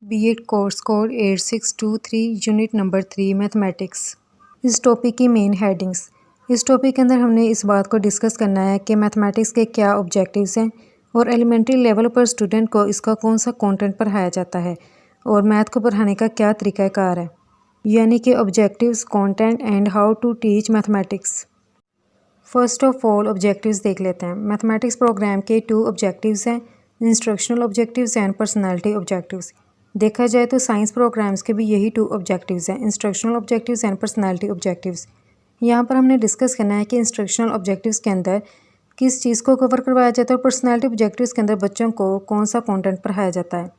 BEd course code 8623 unit number 3 mathematics. इस topic की main headings. इस टॉपिक के अंदर हमने इस बात को डिस्कस करना है कि मैथमेटिक्स के क्या ऑब्जेक्टिव्स हैं और एलिमेंट्री लेवल पर स्टूडेंट को इसका कौन सा कंटेंट पढ़ाया जाता है और मैथ को पढ़ाने का क्या तरीक़ाकार है, यानी कि objectives, content and how to teach mathematics. First of all objectives देख लेते हैं। मैथमेटिक्स प्रोग्राम के 2 ऑब्जेक्टिव्स हैं, instructional objectives and personality objectives. देखा जाए तो साइंस प्रोग्राम्स के भी यही 2 ऑब्जेक्टिव्स हैं, instructional objectives and personality objectives. यहाँ पर हमने डिस्कस करना है कि इंस्ट्रक्शनल ऑब्जेक्टिव्स के अंदर किस चीज़ को कवर करवाया जाता है और पर्सनैलिटी ऑब्जेक्टिव्स के अंदर बच्चों को कौन सा कंटेंट पढ़ाया जाता है।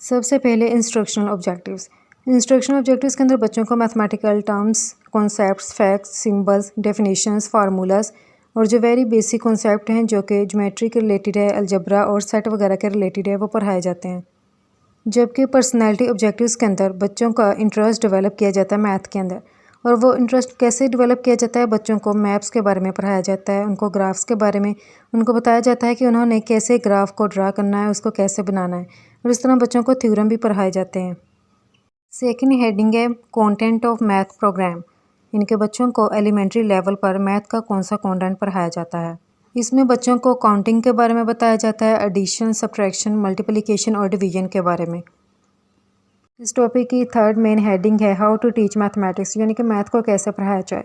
सबसे पहले इंस्ट्रक्शनल ऑब्जेक्टिव्स। इंस्ट्रक्शनल ऑब्जेक्टिव्स के अंदर बच्चों को mathematical terms, concepts, facts, symbols, definitions, formulas और जो वेरी बेसिक कॉन्सेप्ट हैं जो कि ज्योमेट्री के रिलेटेड है, अलजबरा और सेट वगैरह के रिलेटेड है, वो पढ़ाए जाते हैं। जबकि पर्सनैलिटी ऑब्जेक्टिव्स के अंदर बच्चों का इंटरेस्ट डेवलप किया जाता है मैथ के अंदर। और वो इंटरेस्ट कैसे डेवलप किया जाता है, बच्चों को मैप्स के बारे में पढ़ाया जाता है, उनको ग्राफ्स के बारे में उनको बताया जाता है कि उन्होंने कैसे ग्राफ को ड्रा करना है, उसको कैसे बनाना है, और इस तरह बच्चों को थ्योरम भी पढ़ाए जाते हैं। सेकेंड हेडिंग है कंटेंट ऑफ मैथ प्रोग्राम। इनके बच्चों को एलिमेंट्री लेवल पर मैथ का कौन सा कंटेंट पढ़ाया जाता है। इसमें बच्चों को काउंटिंग के बारे में बताया जाता है, एडिशन, सब्ट्रैक्शन, मल्टीप्लिकेशन और डिवीजन के बारे में। इस टॉपिक की थर्ड मेन हेडिंग है हाउ टू टीच मैथमेटिक्स, यानी कि मैथ को कैसे पढ़ाया जाए।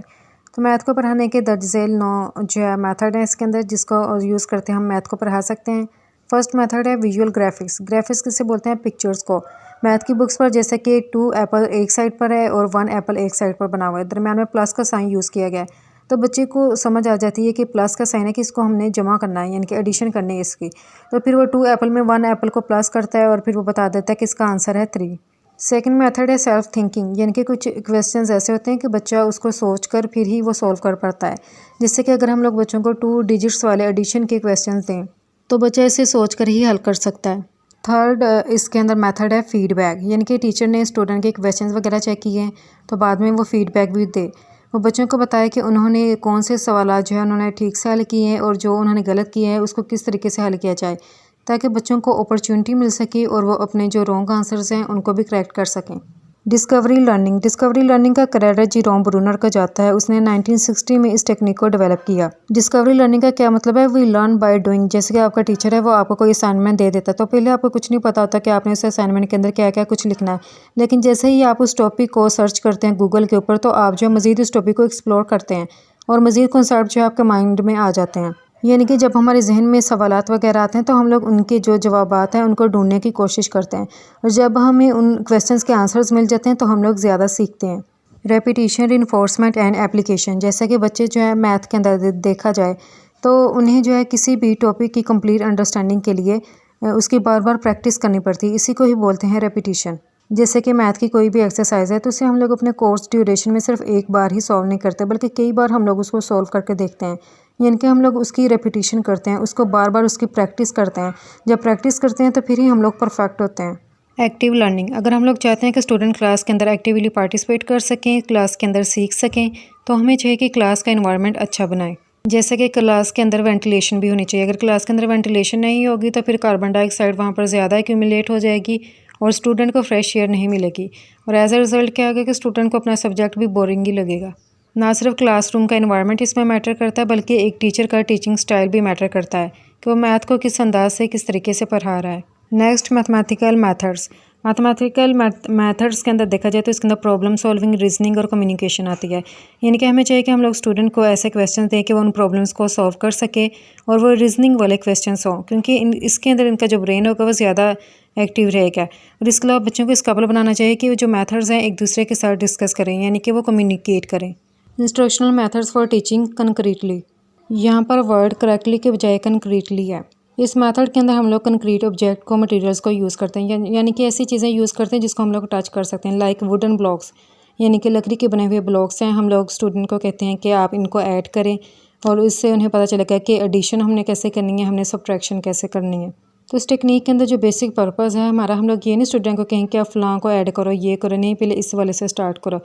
तो मैथ को पढ़ाने के दर्ज झेल 9 जो है मेथड है इसके अंदर, जिसको यूज़ करते हैं हम मैथ को पढ़ा सकते हैं। फर्स्ट मेथड है विजुअल ग्राफिक्स। ग्राफिक्स किसे बोलते हैं? पिक्चर्स को। मैथ की बुक्स पर जैसे कि 2 एप्पल एक साइड पर है और 1 एप्पल एक साइड पर बना हुआ है, दरम्यान में प्लस का साइन यूज़ किया गया है, तो बच्चे को समझ आ जाती है कि प्लस का साइन है कि इसको हमने जमा करना है, यानी कि एडिशन करनी है इसकी। तो फिर वो 2 एप्पल में 1 एप्पल को प्लस करता है और फिर वो बता देता है कि इसका आंसर है 3। सेकंड मेथड है सेल्फ थिंकिंग, यानी कि कुछ क्वेश्चंस ऐसे होते हैं कि बच्चा उसको सोच कर फिर ही वो सॉल्व कर पाता है। जैसे कि अगर हम लोग बच्चों को 2 डिजिट्स वाले एडिशन के क्वेश्चंस दें तो बच्चा इसे सोच कर ही हल कर सकता है। थर्ड इसके अंदर मेथड है फीडबैक, यानी कि टीचर ने स्टूडेंट के क्वेश्चंस वगैरह चेक किए हैं तो बाद में वो फीडबैक भी दे, वो बच्चों को बताए कि उन्होंने कौन से सवाल जो है उन्होंने ठीक से हल किए हैं और जो उन्होंने गलत किए हैं उसको किस तरीके से हल किया जाए, ताकि बच्चों को अपॉर्चुनिटी मिल सके और वो अपने जो रॉन्ग आंसर्स हैं उनको भी करेक्ट कर सकें। डिस्कवरी लर्निंग का क्रेडिट जेरोम ब्रूनर का जाता है। उसने 1960 में इस टेक्निक को डेवलप किया। डिस्कवरी लर्निंग का क्या मतलब है? We learn by doing. जैसे कि आपका टीचर है, वो आपको कोई असाइनमेंट दे देता है तो पहले आपको कुछ नहीं पता होता कि आपने उस असाइनमेंट के अंदर क्या क्या कुछ लिखना है, लेकिन जैसे ही आप उस टॉपिक को सर्च करते हैं गूगल के ऊपर, तो आप जो मज़ीद उस टॉपिक को एक्सप्लोर करते हैं और मज़ीद कॉन्सेप्ट जो आपके माइंड में आ जाते हैं। यानी कि जब हमारे जहन में सवालात वगैरह आते हैं तो हम लोग उनके जो जवाबात हैं उनको ढूंढने की कोशिश करते हैं, और जब हमें उन क्वेश्चंस के आंसर्स मिल जाते हैं तो हम लोग ज़्यादा सीखते हैं। Repetition, reinforcement and application. जैसा कि बच्चे जो है मैथ के अंदर देखा जाए तो उन्हें जो है किसी भी टॉपिक की कंप्लीट अंडरस्टैंडिंग के लिए उसकी बार बार प्रैक्टिस करनी पड़ती है। इसी को ही बोलते हैं रेपिटेशन। जैसे कि मैथ की कोई भी एक्सरसाइज है तो उसे हम लोग अपने कोर्स ड्यूरेशन में सिर्फ एक बार ही सॉल्व नहीं करते, बल्कि कई बार हम लोग उसको सॉल्व करके देखते हैं, यानी कि हम लोग उसकी रेपिटेशन करते हैं, उसको बार बार उसकी प्रैक्टिस करते हैं। जब प्रैक्टिस करते हैं तो फिर ही हम लोग परफेक्ट होते हैं। Active learning. अगर हम लोग चाहते हैं कि स्टूडेंट क्लास के अंदर एक्टिवली पार्टिसिपेट कर सकें, क्लास के अंदर सीख सकें, तो हमें चाहिए कि क्लास का इन्वायरमेंट अच्छा बनाएं। जैसे कि क्लास के अंदर वेंटिलेशन भी होनी चाहिए। अगर क्लास के अंदर वेंटिलेशन नहीं होगी तो फिर कार्बन डाइऑक्साइड वहाँ पर ज़्यादा एक्यूमुलेट हो जाएगी और स्टूडेंट को फ्रेश एयर नहीं मिलेगी, और एज अ रिज़ल्ट क्या होगा कि स्टूडेंट को अपना सब्जेक्ट भी बोरिंग ही लगेगा। ना सिर्फ क्लासरूम का इन्वायरमेंट इसमें मैटर करता है, बल्कि एक टीचर का टीचिंग स्टाइल भी मैटर करता है कि वो मैथ को किस अंदाज से किस तरीके से पढ़ा रहा है। Next, mathematical methods. Mathematical methods के अंदर देखा जाए तो इसके अंदर प्रॉब्लम सॉल्विंग, रीजनिंग और कम्युनिकेशन आती है। यानी कि हमें चाहिए कि हम लोग स्टूडेंट को ऐसे क्वेश्चन दें कि वो उन प्रॉब्लम्स को सॉल्व कर सके और वो रीजनिंग वाले क्वेश्चन हों, क्योंकि इसके अंदर इनका जो ब्रेन होगा वो ज़्यादा एक्टिव रहेगा। और इसके अलावा बच्चों को इस काबिल बनाना चाहिए कि वो जो मैथड्स हैं एक दूसरे के साथ डिस्कस करें, यानी कि वो कम्युनिकेट करें। Instructional methods for teaching concretely. यहाँ पर वर्ड करेक्टली के बजाय कंक्रीटली है। इस मेथड के अंदर हम लोग कंक्रीट ऑब्जेक्ट को, मटेरियल्स को यूज़ करते हैं, यानी कि ऐसी चीज़ें यूज़ करते हैं जिसको हम लोग टच कर सकते हैं, लाइक वुडन ब्लॉक्स, यानी कि लकड़ी के बने हुए ब्लॉक्स हैं। हम लोग स्टूडेंट को कहते हैं कि आप इनको ऐड करें और उससे उन्हें पता चलेगा कि एडिशन हमने कैसे करनी है, हमने सब्ट्रैक्शन कैसे करनी है। तो इस टेक्निक के अंदर जो बेसिक पर्पज़ है हमारा, हम लोग ये नहीं स्टूडेंट को कहें कि आप फ़लाँ को ऐड करो, ये करो, नहीं, पहले इस वाले से स्टार्ट करो,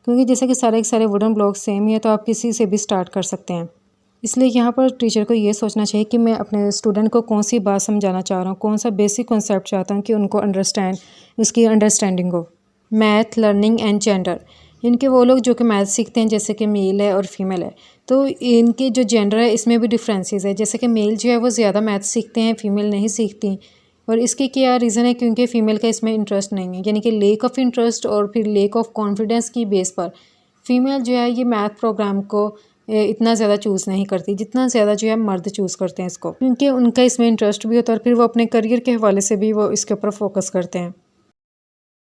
क्योंकि जैसे कि सारे के सारे वुडन ब्लॉक्स सेम ही है तो आप किसी से भी स्टार्ट कर सकते हैं। इसलिए यहाँ पर टीचर को ये सोचना चाहिए कि मैं अपने स्टूडेंट को कौन सी बात समझाना चाह रहा हूँ, कौन सा बेसिक कॉन्सेप्ट चाहता हूँ कि उनको उसकी अंडरस्टैंडिंग हो। मैथ, लर्निंग एंड जेंडर, इनके वो लोग जो कि मैथ सीखते हैं जैसे कि मेल है और फीमेल है, तो इनके जो जेंडर है इसमें भी डिफरेंसेस है। जैसे कि मेल जो है वो ज़्यादा मैथ सीखते हैं, फीमेल नहीं सीखती। और इसके क्या रीज़न है, क्योंकि फ़ीमेल का इसमें इंटरेस्ट नहीं है, यानी कि लेक ऑफ इंटरेस्ट और फिर लेक ऑफ कॉन्फिडेंस की बेस पर फीमेल जो है ये मैथ प्रोग्राम को इतना ज़्यादा चूज़ नहीं करती जितना ज़्यादा जो है मर्द चूज़ करते हैं इसको, क्योंकि उनका इसमें इंटरेस्ट भी होता है और फिर वो अपने करियर के हवाले से भी वो इसके ऊपर फोकस करते हैं।